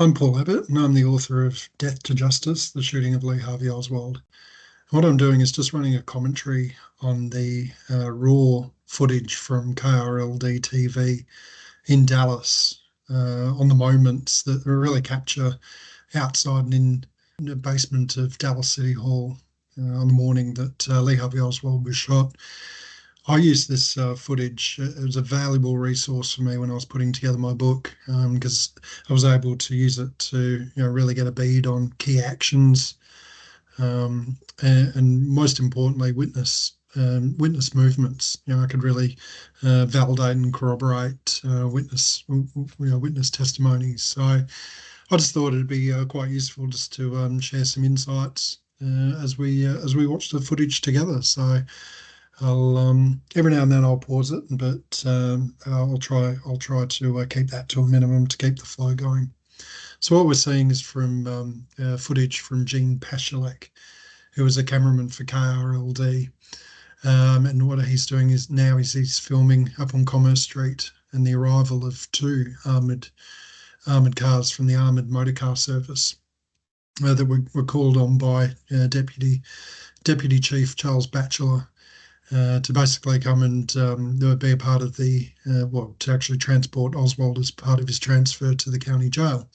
I'm Paul Abbott, and I'm the author of Death to Justice, The Shooting of Lee Harvey Oswald. And what I'm doing is just running a commentary on the raw footage from KRLD TV in Dallas, on the moments that really capture outside and in the basement of Dallas City Hall on the morning that Lee Harvey Oswald was shot. I used this footage. It was a valuable resource for me when I was putting together my book, because I was able to use it to really get a bead on key actions, and most importantly, witness movements. I could really validate and corroborate witness testimonies. So I just thought it'd be quite useful just to share some insights as we watch the footage together. So I'll every now and then I'll pause it, but I'll try to keep that to a minimum to keep the flow going. So what we're seeing is from footage from Gene Pashilek, who was a cameraman for KRLD, and what he's doing is now he's filming up on Commerce Street and the arrival of two armoured cars from the Armoured Motorcar Service that were called on by Deputy Chief Charles Batchelor to basically come and be a part of to actually transport Oswald as part of his transfer to the county jail.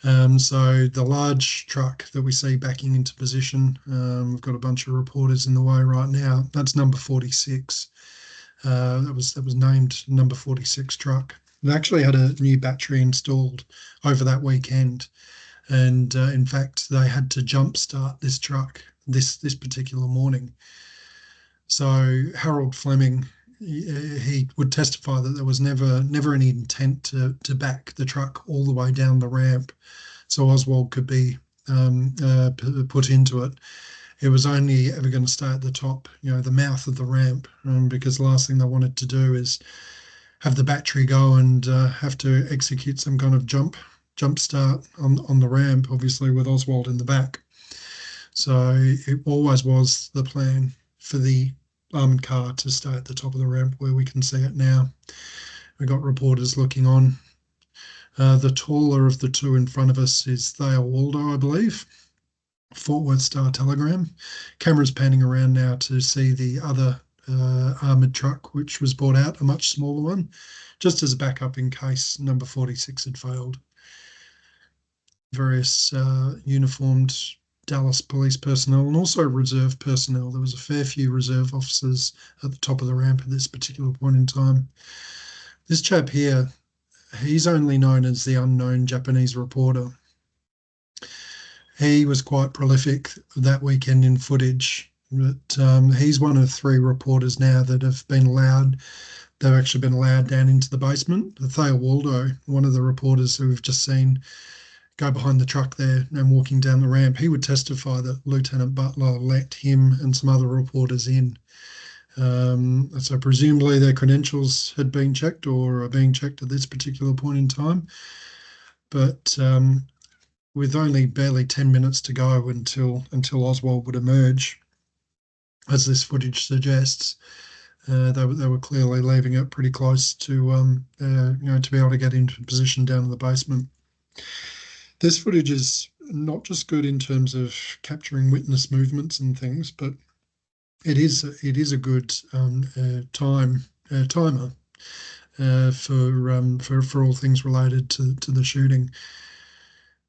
So the large truck that we see backing into position, we've got a bunch of reporters in the way right now. That's number 46. That was named number 46 truck. It actually had a new battery installed over that weekend, and in fact they had to jumpstart this truck this particular morning. So Harold Fleming, he would testify that there was never any intent to back the truck all the way down the ramp so Oswald could be put into it. It was only ever going to stay at the top, the mouth of the ramp, because the last thing they wanted to do is have the battery go and have to execute some kind of jump start on the ramp, obviously with Oswald in the back. So it always was the plan for the armoured car to stay at the top of the ramp where we can see it now. We've got reporters looking on. The taller of the two in front of us is Thayer Waldo, I believe, Fort Worth Star-Telegram. Camera's panning around now to see the other armoured truck, which was brought out, a much smaller one, just as a backup in case number 46 had failed. Various uniformed Dallas police personnel and also reserve personnel. There was a fair few reserve officers at the top of the ramp at this particular point in time. This chap here, he's only known as the unknown Japanese reporter. He was quite prolific that weekend in footage, but he's one of three reporters now that have been allowed. They've actually been allowed down into the basement. Thayer Waldo, one of the reporters who we've just seen go behind the truck there and walking down the ramp, he would testify that Lieutenant Butler let him and some other reporters in. So presumably their credentials had been checked or are being checked at this particular point in time. But with only barely 10 minutes to go until Oswald would emerge, as this footage suggests, they were clearly leaving it pretty close to to be able to get into position down in the basement. This footage is not just good in terms of capturing witness movements and things, but it is a good timer for all things related to the shooting.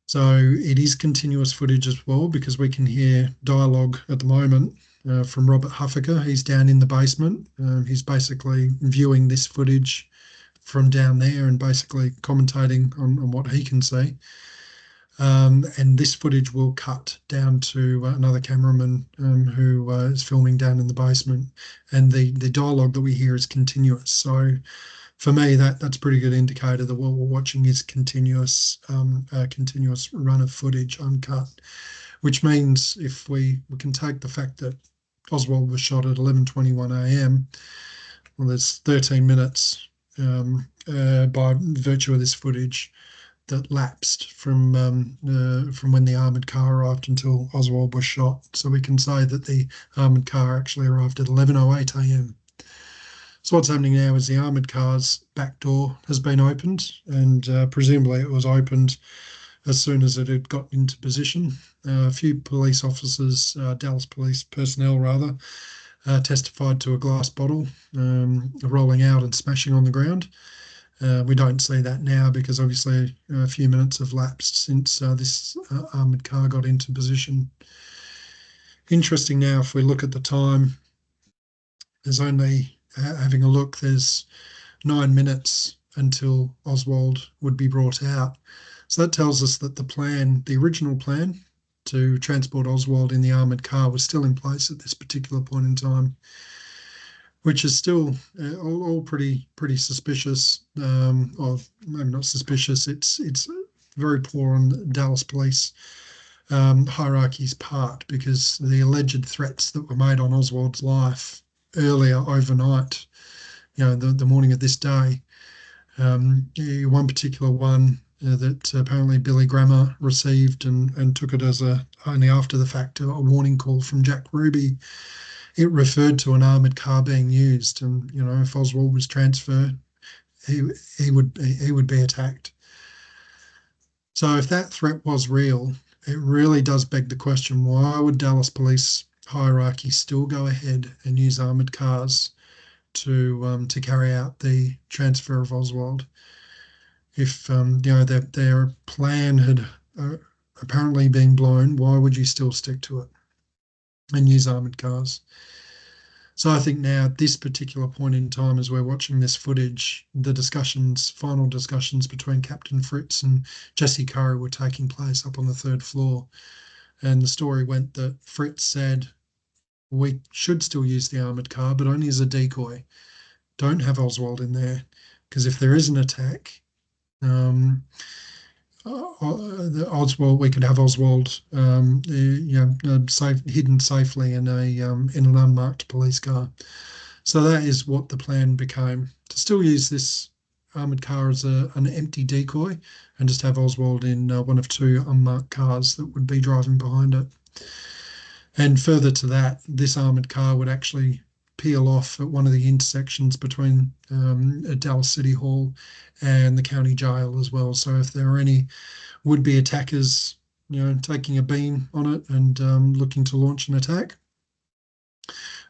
So it is continuous footage as well, because we can hear dialogue at the moment from Robert Huffaker. He's down in the basement. He's basically viewing this footage from down there and basically commentating on what he can see. And this footage will cut down to another cameraman who is filming down in the basement, and the dialogue that we hear is continuous. So for me, that's a pretty good indicator that what we're watching is continuous run of footage, uncut, which means if we can take the fact that Oswald was shot at 11:21 a.m., well, there's 13 minutes by virtue of this footage that lapsed from when the armoured car arrived until Oswald was shot. So we can say that the armoured car actually arrived at 11:08 a.m. So what's happening now is the armoured car's back door has been opened, and presumably it was opened as soon as it had got into position. A few police officers, Dallas police personnel rather, testified to a glass bottle rolling out and smashing on the ground. We don't see that now because obviously a few minutes have lapsed since this armoured car got into position. Interesting now, if we look at the time, there's only, having a look, there's 9 minutes until Oswald would be brought out. So that tells us that the original plan to transport Oswald in the armoured car was still in place at this particular point in time, which is still all pretty suspicious, or maybe not suspicious. It's very poor on Dallas police hierarchy's part, because the alleged threats that were made on Oswald's life earlier overnight, the morning of this day, one particular one that apparently Billy Grammer received and took it as only after the fact, a warning call from Jack Ruby. It referred to an armoured car being used, and if Oswald was transferred, he would be attacked. So if that threat was real, it really does beg the question: why would Dallas police hierarchy still go ahead and use armoured cars to carry out the transfer of Oswald? If their plan had apparently been blown, why would you still stick to it and use armoured cars? So I think now at this particular point in time, as we're watching this footage, the final discussions between Captain Fritz and Jesse Curry were taking place up on the 3rd floor. And the story went that Fritz said, we should still use the armoured car, but only as a decoy. Don't have Oswald in there, because if there is an attack, Oswald, we could have Oswald, hidden safely in an unmarked police car. So that is what the plan became: to still use this armoured car as an empty decoy, and just have Oswald in one of 2 unmarked cars that would be driving behind it. And further to that, this armoured car would actually peel off at one of the intersections between Dallas City Hall and the county jail as well. So if there are any would-be attackers, taking a beam on it and looking to launch an attack,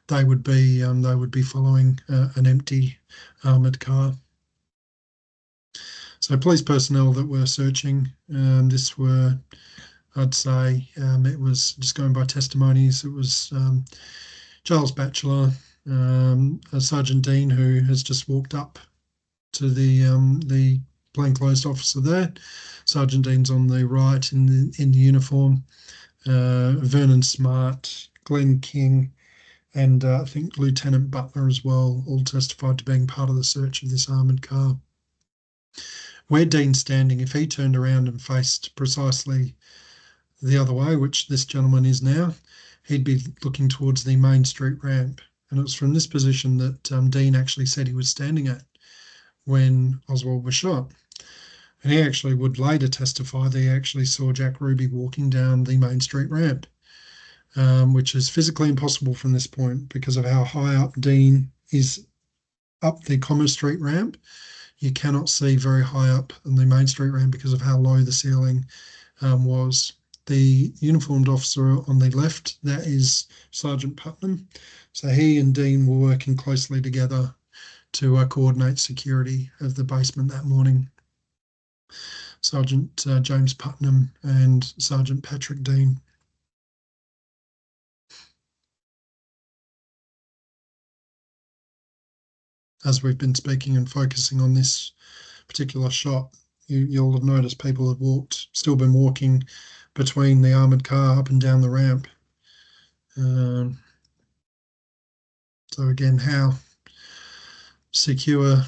they would be following an empty armoured car. So police personnel that were searching this were, I'd say, it was, just going by testimonies, it was Charles Batchelor, Sergeant Dean, who has just walked up to the plainclothes officer there. Sergeant Dean's on the right in the uniform. Vernon Smart, Glenn King, and I think Lieutenant Butler as well, all testified to being part of the search of this armoured car. Where Dean's standing, if he turned around and faced precisely the other way, which this gentleman is now, he'd be looking towards the Main Street ramp. And it was from this position that Dean actually said he was standing at when Oswald was shot. And he actually would later testify that he actually saw Jack Ruby walking down the Main Street ramp, which is physically impossible from this point because of how high up Dean is up the Commerce Street ramp. You cannot see very high up on the Main Street ramp because of how low the ceiling was. The uniformed officer on the left, that is Sergeant Putnam. So he and Dean were working closely together to coordinate security of the basement that morning. Sergeant James Putnam and Sergeant Patrick Dean. As we've been speaking and focusing on this particular shot, you'll have noticed people have still been walking between the armoured car up and down the ramp. So again, how secure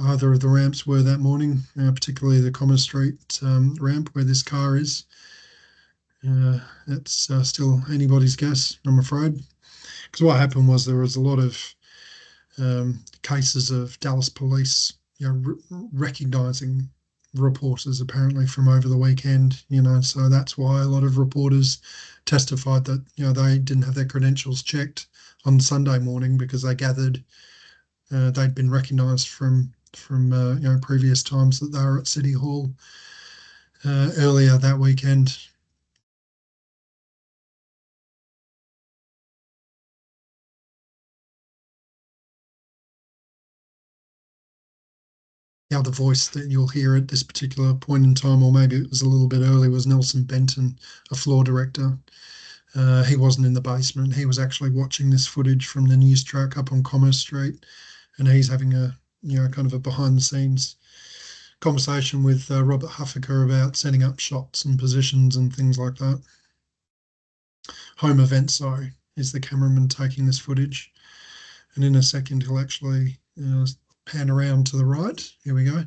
either of the ramps were that morning, particularly the Commerce Street ramp where this car is. It's still anybody's guess, I'm afraid. Because what happened was there was a lot of cases of Dallas police, recognising reporters apparently from over the weekend, so that's why a lot of reporters testified that, they didn't have their credentials checked on Sunday morning because they gathered they'd been recognised from previous times that they were at City Hall. earlier that weekend. The other voice that you'll hear at this particular point in time, or maybe it was a little bit early, was Nelson Benton, a floor director. He wasn't in the basement. He was actually watching this footage from the news truck up on Commerce Street, and he's having a kind of a behind the scenes conversation with Robert Huffaker about setting up shots and positions and things like that. Home event, sorry, is the cameraman taking this footage, and in a second he'll actually pan around to the right. Here we go.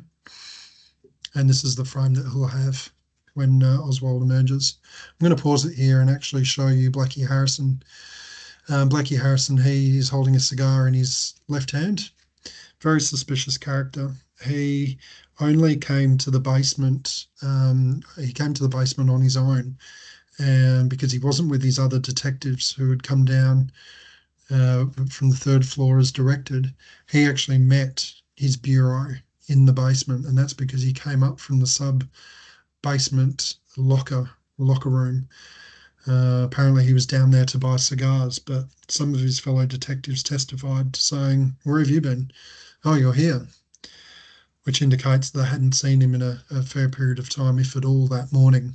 And this is the frame that he'll have when Oswald emerges. I'm going to pause it here and actually show you Blackie Harrison. Blackie Harrison, he is holding a cigar in his left hand. Very suspicious character. He only came to the basement. He came to the basement on his own, and because he wasn't with his other detectives who had come down from the third floor as directed, he actually met his bureau in the basement, and that's because he came up from the sub basement locker room. Apparently he was down there to buy cigars, but some of his fellow detectives testified saying, "Where have you been?" "Oh, you're here," which indicates they hadn't seen him in a fair period of time, if at all, that morning.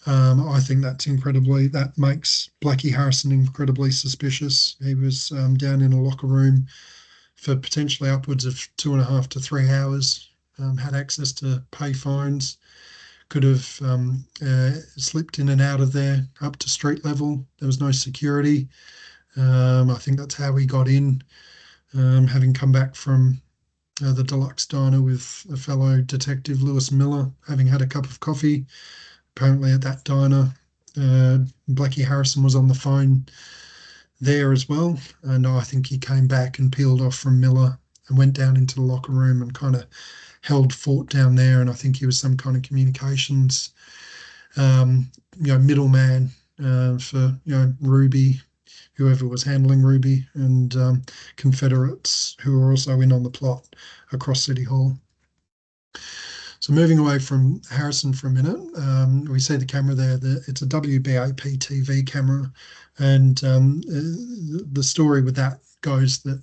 I think that makes Blackie Harrison incredibly suspicious. He was down in a locker room for potentially upwards of 2.5 to 3 hours, had access to pay phones, could have slipped in and out of there up to street level. There was no security. I think that's how he got in, having come back from the Deluxe Diner with a fellow detective, Lewis Miller, having had a cup of coffee. Apparently at that diner, Blackie Harrison was on the phone there as well. And I think he came back and peeled off from Miller and went down into the locker room and kind of held fort down there. And I think he was some kind of communications, middleman for, Ruby, whoever was handling Ruby, and Confederates who were also in on the plot across City Hall. So moving away from Harrison for a minute, we see the camera there. It's a WBAP-TV camera, and the story with that goes that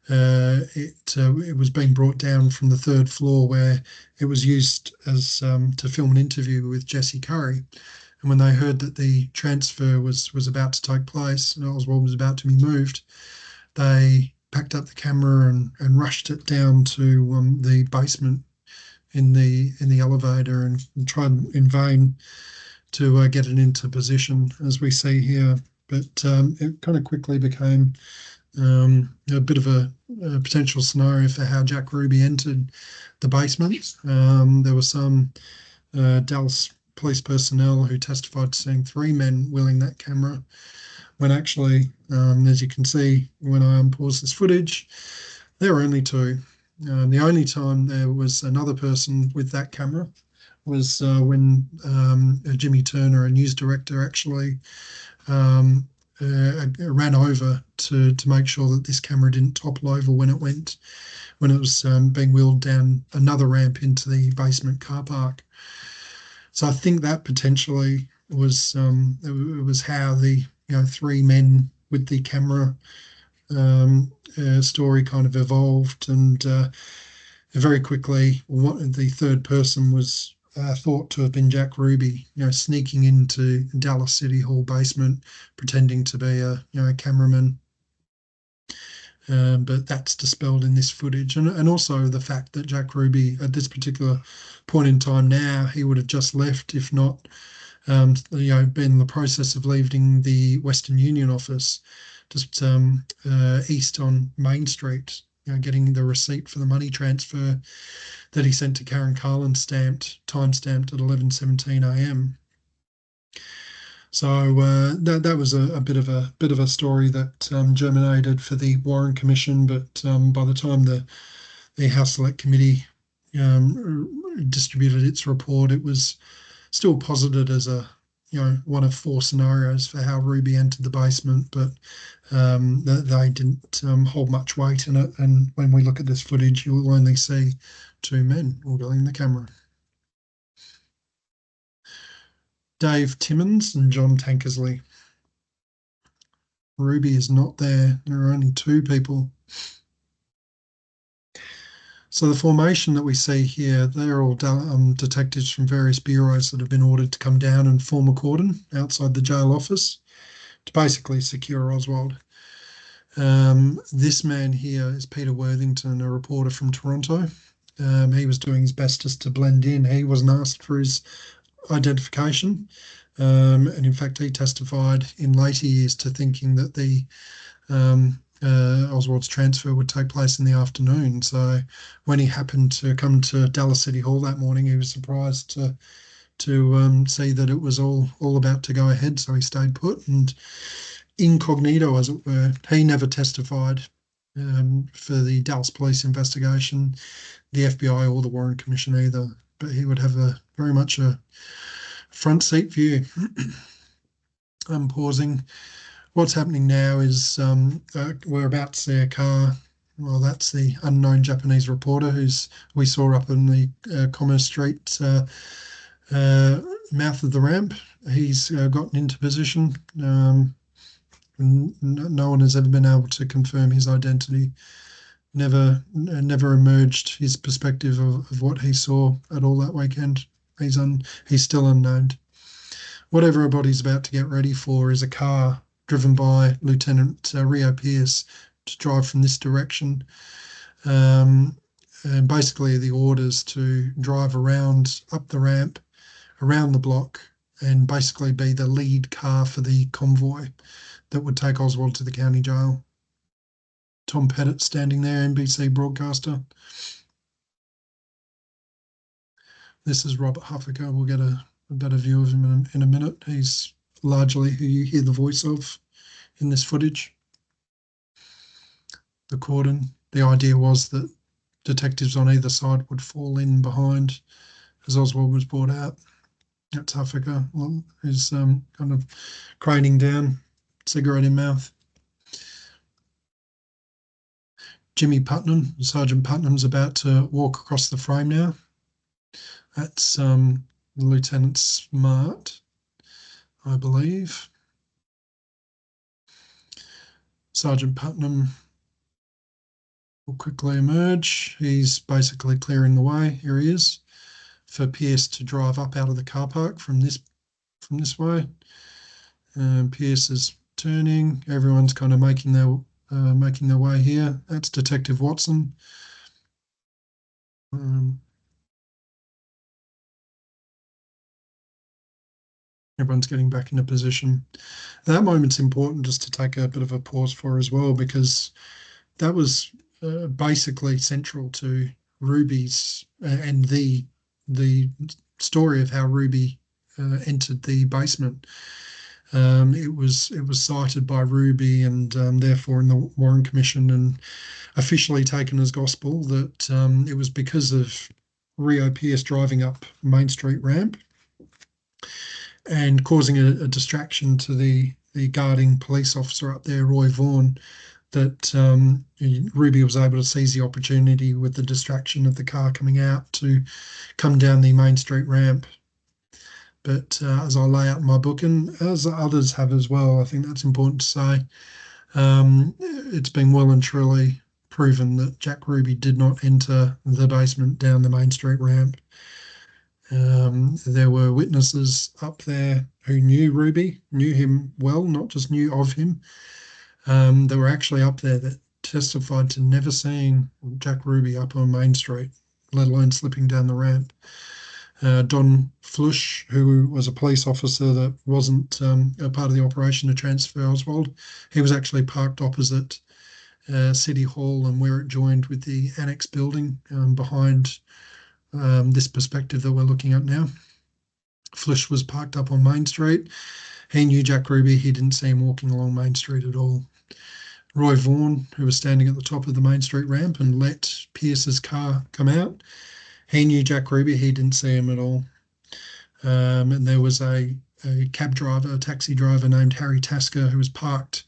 it was being brought down from the third floor where it was used as to film an interview with Jesse Curry. And when they heard that the transfer was about to take place and Oswald was about to be moved, they packed up the camera and rushed it down to the basement in the elevator and tried in vain to get it into position, as we see here. But it kind of quickly became a bit of a potential scenario for how Jack Ruby entered the basement. There were some Dallas police personnel who testified to seeing 3 men wheeling that camera, when actually, as you can see when I unpause this footage, there were only 2. The only time there was another person with that camera was when Jimmy Turner, a news director, actually ran over to make sure that this camera didn't topple over when it was being wheeled down another ramp into the basement car park. So I think that potentially was it was how the 3 men with the camera story kind of evolved, and very quickly the third person was thought to have been Jack Ruby, sneaking into Dallas City Hall basement, pretending to be a cameraman. But that's dispelled in this footage, and also the fact that Jack Ruby at this particular point in time now, he would have just left, if not been in the process of leaving the Western Union office just east on Main Street, getting the receipt for the money transfer that he sent to Karen Carlin, time-stamped at 11:17 a.m. So that was a bit of a story that germinated for the Warren Commission, but by the time the House Select Committee distributed its report, it was still posited as one of 4 scenarios for how Ruby entered the basement, but they didn't hold much weight in it. And when we look at this footage, you'll only see 2 men wheeling the camera. Dave Timmins and John Tankersley. Ruby is not there. There are only two people. So the formation that we see here, they're all detectives from various bureaus that have been ordered to come down and form a cordon outside the jail office to basically secure Oswald. This man here is Peter Worthington, a reporter from Toronto. He was doing his best just to blend in. He wasn't asked for his identification. And in fact, he testified in later years to thinking that the Oswald's transfer would take place in the afternoon. So when he happened to come to Dallas City Hall that morning, he was surprised to see that it was all about to go ahead. So he stayed put and incognito, as it were. He never testified for the Dallas police investigation, the FBI or the Warren Commission either. But he would have very much a front seat view. I'm pausing. What's happening now is we're about to see a car. Well, that's the unknown Japanese reporter we saw up in the Commerce Street mouth of the ramp. He's gotten into position. No one has ever been able to confirm his identity. Never emerged his perspective of what he saw at all that weekend. He's still unnamed. What everybody's about to get ready for is a car driven by Lieutenant Rio Pierce to drive from this direction. And basically the orders to drive around up the ramp, around the block, and basically be the lead car for the convoy that would take Oswald to the county jail. Tom Pettit standing there, NBC broadcaster. This is Robert Huffaker. We'll get a better view of him in a minute. He's largely who you hear the voice of in this footage. The cordon. The idea was that detectives on either side would fall in behind as Oswald was brought out. That's Huffaker, who's kind of craning down, cigarette in mouth. Jimmy Putnam, Sergeant Putnam's about to walk across the frame now. That's Lieutenant Smart, I believe. Sergeant Putnam will quickly emerge. He's basically clearing the way. Here he is for Pierce to drive up out of the car park from this way. Pierce is turning. Everyone's kind of making their way here. That's Detective Watson. Everyone's getting back into position. That moment's important just to take a bit of a pause for as well, because that was basically central to Ruby's and the story of how Ruby entered the basement. It was cited by Ruby and therefore in the Warren Commission and officially taken as gospel that it was because of Rio Pierce driving up Main Street ramp and causing a distraction to the guarding police officer up there, Roy Vaughan, that Ruby was able to seize the opportunity with the distraction of the car coming out to come down the Main Street ramp. But as I lay out in my book, and as others have as well, I think that's important to say, it's been well and truly proven that Jack Ruby did not enter the basement down the Main Street ramp. There were witnesses up there who knew Ruby, knew him well, not just knew of him. They were actually up there that testified to never seeing Jack Ruby up on Main Street, let alone slipping down the ramp. Don Flush, who was a police officer that wasn't a part of the operation to transfer Oswald, he was actually parked opposite City Hall and where it joined with the annex building behind this perspective that we're looking at now. Flush was parked up on Main Street. He knew Jack Ruby. He didn't see him walking along Main Street at all. Roy Vaughan, who was standing at the top of the Main Street ramp and let Pierce's car come out, he knew Jack Ruby. He didn't see him at all. And there was a cab driver, a taxi driver named Harry Tasker, who was parked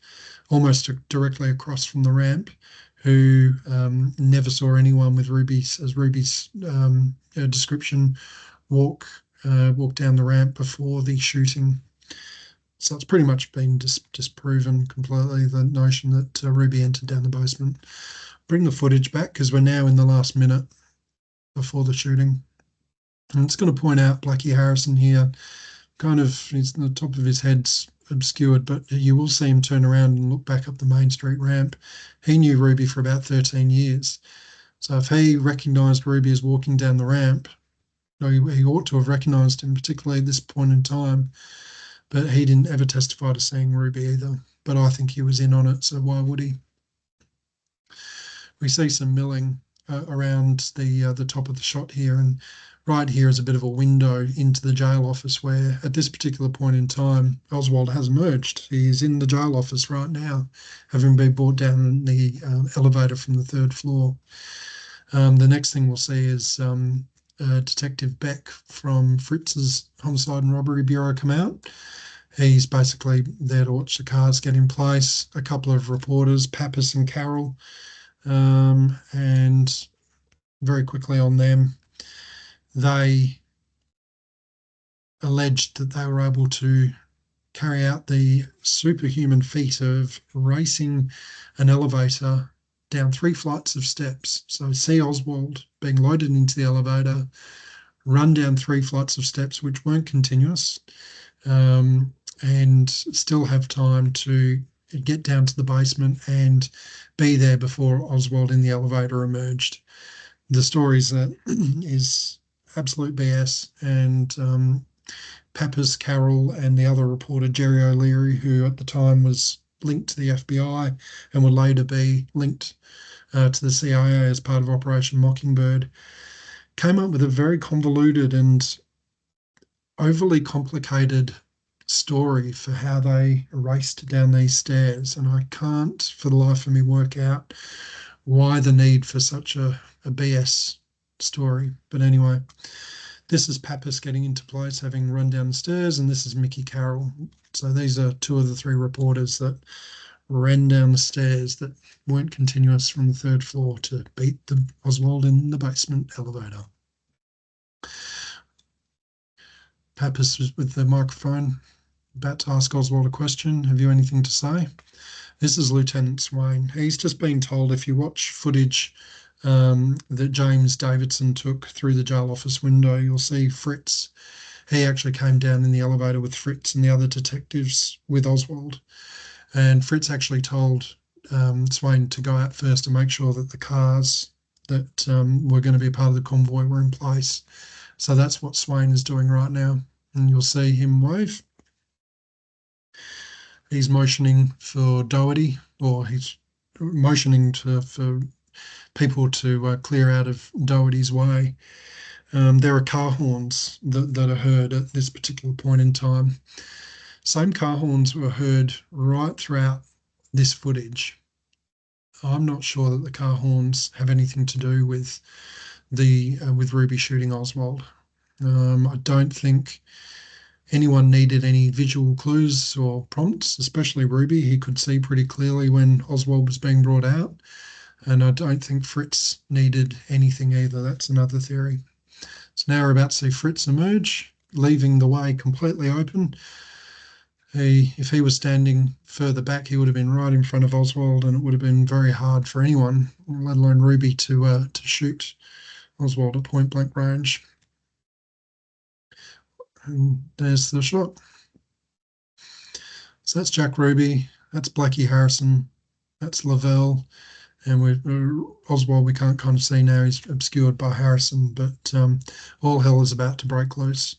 almost directly across from the ramp, who never saw anyone with Ruby's description walk walked down the ramp before the shooting. So it's pretty much been disproven completely, the notion that Ruby entered down the basement. Bring the footage back because we're now in the last minute before the shooting. And it's going to point out Blackie Harrison here. Kind of, the top of his head's obscured, but you will see him turn around and look back up the Main Street ramp. He knew Ruby for about 13 years. So if he recognised Ruby as walking down the ramp, he ought to have recognised him, particularly at this point in time. But he didn't ever testify to seeing Ruby either. But I think he was in on it, so why would he? We see some milling around the top of the shot here, and right here is a bit of a window into the jail office where, at this particular point in time, Oswald has emerged. He's in the jail office right now, having been brought down the elevator from the third floor. The next thing we'll see is Detective Beck from Fritz's Homicide and Robbery Bureau come out. He's basically there to watch the cars get in place. A couple of reporters, Pappas and Carroll, and very quickly on them, they alleged that they were able to carry out the superhuman feat of racing an elevator down 3 flights of steps. So see Oswald being loaded into the elevator, run down 3 flights of steps, which weren't continuous, and still have time to get down to the basement and be there before Oswald in the elevator emerged. The story is absolute BS, and Pappas, Carroll, and the other reporter, Jerry O'Leary, who at the time was linked to the FBI and would later be linked to the CIA as part of Operation Mockingbird, came up with a very convoluted and overly complicated story for how they raced down these stairs. And I can't for the life of me work out why the need for such a BS story. But anyway, this is Pappas getting into place, having run down the stairs, and this is Mickey Carroll. So these are 2 of the 3 reporters that ran down the stairs that weren't continuous from the 3rd floor to beat the Oswald in the basement elevator. Pappas was with the microphone, about to ask Oswald a question. Have you anything to say? This is Lieutenant Swain. He's just been told, if you watch footage that James Davidson took through the jail office window, you'll see Fritz. He actually came down in the elevator with Fritz and the other detectives with Oswald. And Fritz actually told Swain to go out first and make sure that the cars that were going to be a part of the convoy were in place. So that's what Swain is doing right now. And you'll see him wave. He's motioning for Doherty, or he's motioning for people to clear out of Doherty's way. There are car horns that are heard at this particular point in time. Same car horns were heard right throughout this footage. I'm not sure that the car horns have anything to do with with Ruby shooting Oswald. I don't think anyone needed any visual clues or prompts, especially Ruby. He could see pretty clearly when Oswald was being brought out. And I don't think Fritz needed anything either. That's another theory. So now we're about to see Fritz emerge, leaving the way completely open. If he was standing further back, he would have been right in front of Oswald, and it would have been very hard for anyone, let alone Ruby, to shoot Oswald at point blank range. And there's the shot. So that's Jack Ruby, that's Blackie Harrison, that's Lavelle, and Oswald we can't kind of see now, he's obscured by Harrison, but all hell is about to break loose.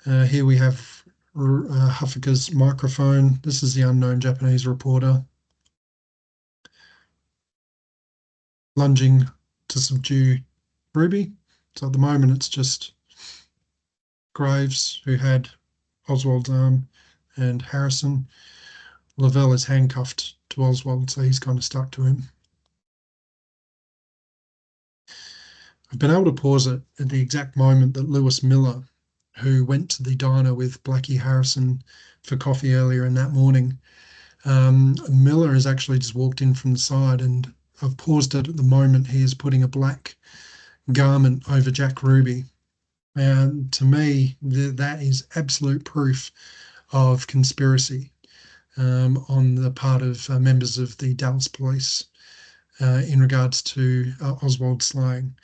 Here we have Huffaker's microphone. This is the unknown Japanese reporter lunging to subdue Ruby. So at the moment it's just Graves, who had Oswald's arm, and Harrison. Lavelle is handcuffed to Oswald, so he's kind of stuck to him. I've been able to pause it at the exact moment that Lewis Miller, who went to the diner with Blackie Harrison for coffee earlier in that morning, Miller has actually just walked in from the side, and I've paused it at the moment he is putting a black garment over Jack Ruby. And to me, that is absolute proof of conspiracy on the part of members of the Dallas police in regards to Oswald's slaying.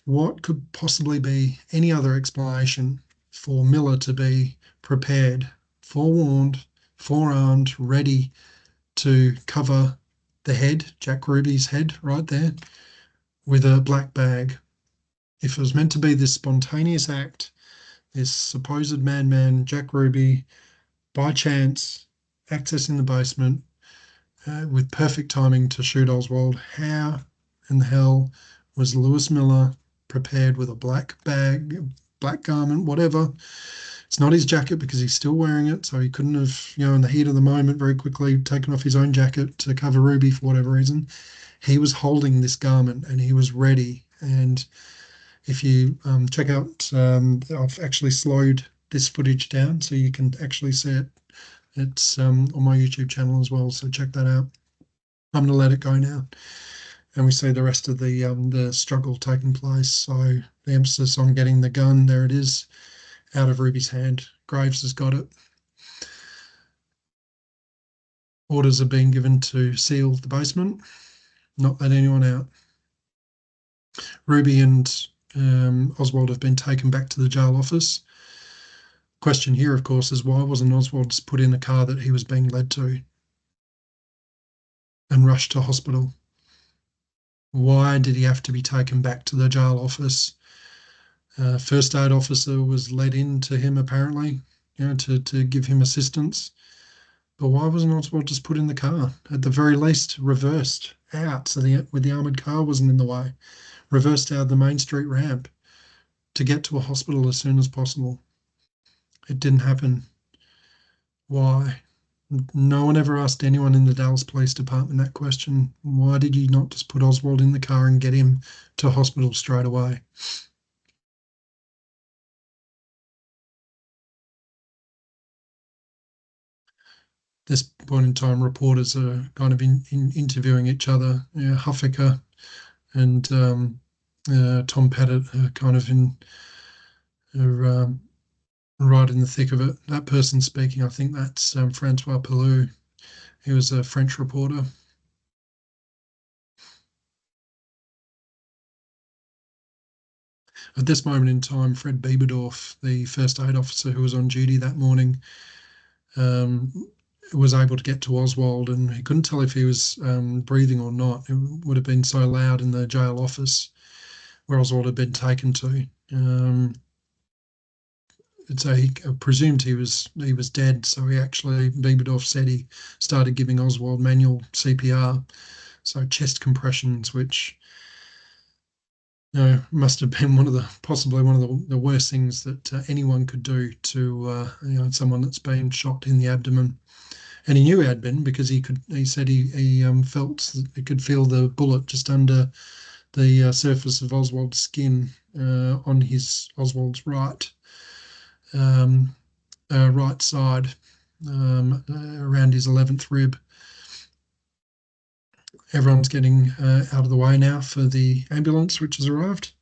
What could possibly be any other explanation for Miller to be prepared, forewarned, forearmed, ready to cover the head, Jack Ruby's head right there, with a black bag? If it was meant to be this spontaneous act, this supposed madman, Jack Ruby, by chance, accessing the basement with perfect timing to shoot Oswald, how in the hell was Lewis Miller prepared with a black bag, black garment, whatever? It's not his jacket because he's still wearing it, so he couldn't have, in the heat of the moment, very quickly taken off his own jacket to cover Ruby for whatever reason. He was holding this garment and he was ready. And if you check out, I've actually slowed this footage down so you can actually see it. It's on my YouTube channel as well, so check that out. I'm going to let it go now, and we see the rest of the struggle taking place. So the emphasis on getting the gun, there it is, out of Ruby's hand. Graves has got it. Orders are being given to seal the basement, not let anyone out. Ruby and Oswald have been taken back to the jail office. Question here, of course, is why wasn't Oswald just put in a car that he was being led to and rushed to hospital? Why did he have to be taken back to the jail office? First aid officer was led in to him apparently, to give him assistance. But why wasn't Oswald just put in the car? At the very least, reversed out so where the armoured car wasn't in the way. Reversed out the Main Street ramp to get to a hospital as soon as possible. It didn't happen. Why? No one ever asked anyone in the Dallas Police Department that question. Why did you not just put Oswald in the car and get him to hospital straight away? This point in time, reporters are kind of interviewing each other. Huffaker and Tom Pettit are kind of right in the thick of it. That person speaking, I think that's Francois Pelou. He was a French reporter. At this moment in time, Fred Bieberdorf, the first aid officer who was on duty that morning, um, was able to get to Oswald, and he couldn't tell if he was breathing or not. It would have been so loud in the jail office where Oswald had been taken to. So he presumed he was dead. So he actually, Bieberdorf said he started giving Oswald manual CPR, so chest compressions, which must have been possibly one of the worst things that anyone could do to someone that's been shot in the abdomen. And he knew he had been because he said he felt he could feel the bullet just under the surface of Oswald's skin on Oswald's right right side, around his 11th rib. Everyone's getting out of the way now for the ambulance, which has arrived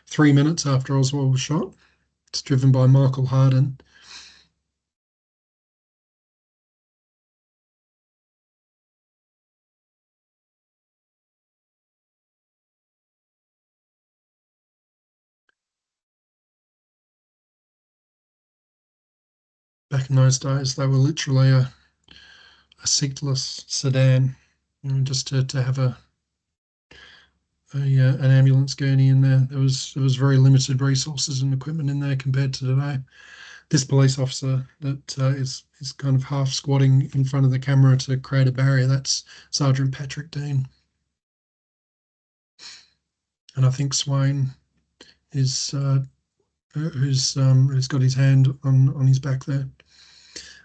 3 minutes after Oswald was shot. It's driven by Michael Harden. Back in those days, they were literally a seatless sedan, just to have an ambulance gurney in there. There was very limited resources and equipment in there compared to today. This police officer that is kind of half squatting in front of the camera to create a barrier, that's Sergeant Patrick Dean. And I think Swain is who's got his hand on his back there.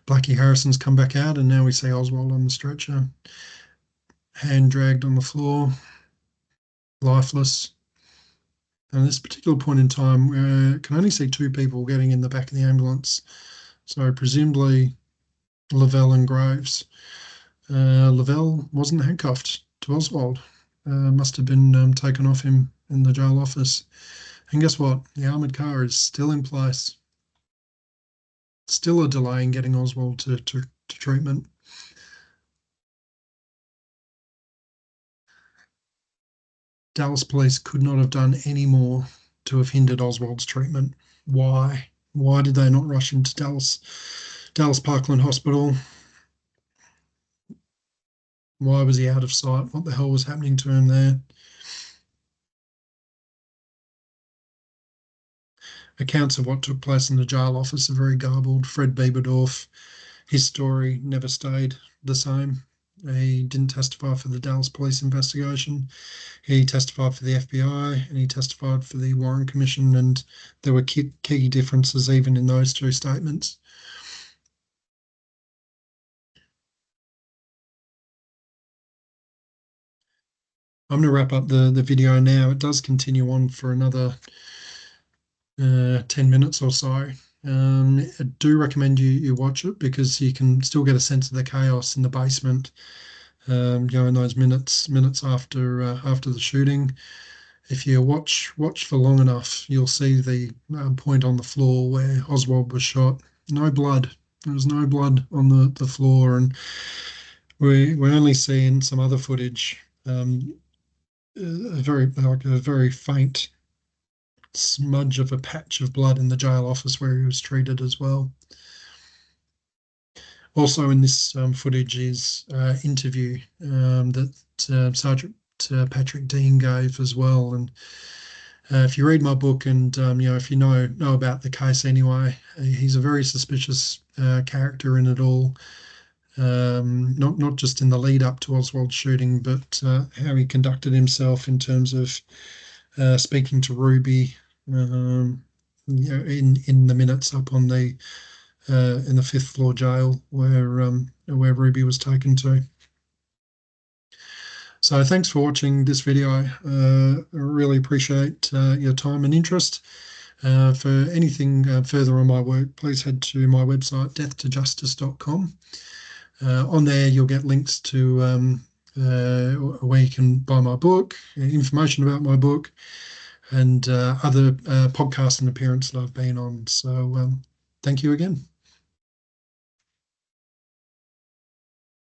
Blackie Harrison's come back out, and now we see Oswald on the stretcher, hand dragged on the floor, lifeless. And at this particular point in time, we can only see two people getting in the back of the ambulance. So presumably Lavelle and Graves. Lavelle wasn't handcuffed to Oswald. Must have been taken off him in the jail office. And guess what? The armored car is still in place. Still a delay in getting Oswald to treatment. Dallas police could not have done any more to have hindered Oswald's treatment. Why? Why did they not rush him to Dallas Parkland Hospital? Why was he out of sight? What the hell was happening to him there? Accounts of what took place in the jail office are very garbled. Fred Bieberdorf, his story never stayed the same. He didn't testify for the Dallas police investigation. He testified for the FBI and he testified for the Warren Commission, and there were key differences even in those two statements. I'm going to wrap up the video now. It does continue on for another 10 minutes or so. I do recommend you watch it because you can still get a sense of the chaos in the basement. In those minutes after the shooting. If you watch for long enough, you'll see the point on the floor where Oswald was shot. No blood. There was no blood on the floor, and we're only seeing some other footage. A very faint smudge of a patch of blood in the jail office where he was treated as well. Also in this footage is interview that Sergeant Patrick Dean gave as well. And if you read my book and if you know about the case anyway, he's a very suspicious character in it all. Not just in the lead up to Oswald's shooting, but how he conducted himself in terms of speaking to Ruby, in the minutes up on the in the fifth floor jail where Ruby was taken to. So thanks for watching this video. I really appreciate your time and interest. For anything further on my work, please head to my website, deathtojustice.com. On there, you'll get links to where you can buy my book, information about my book, and other podcasts and appearances that I've been on. So thank you again.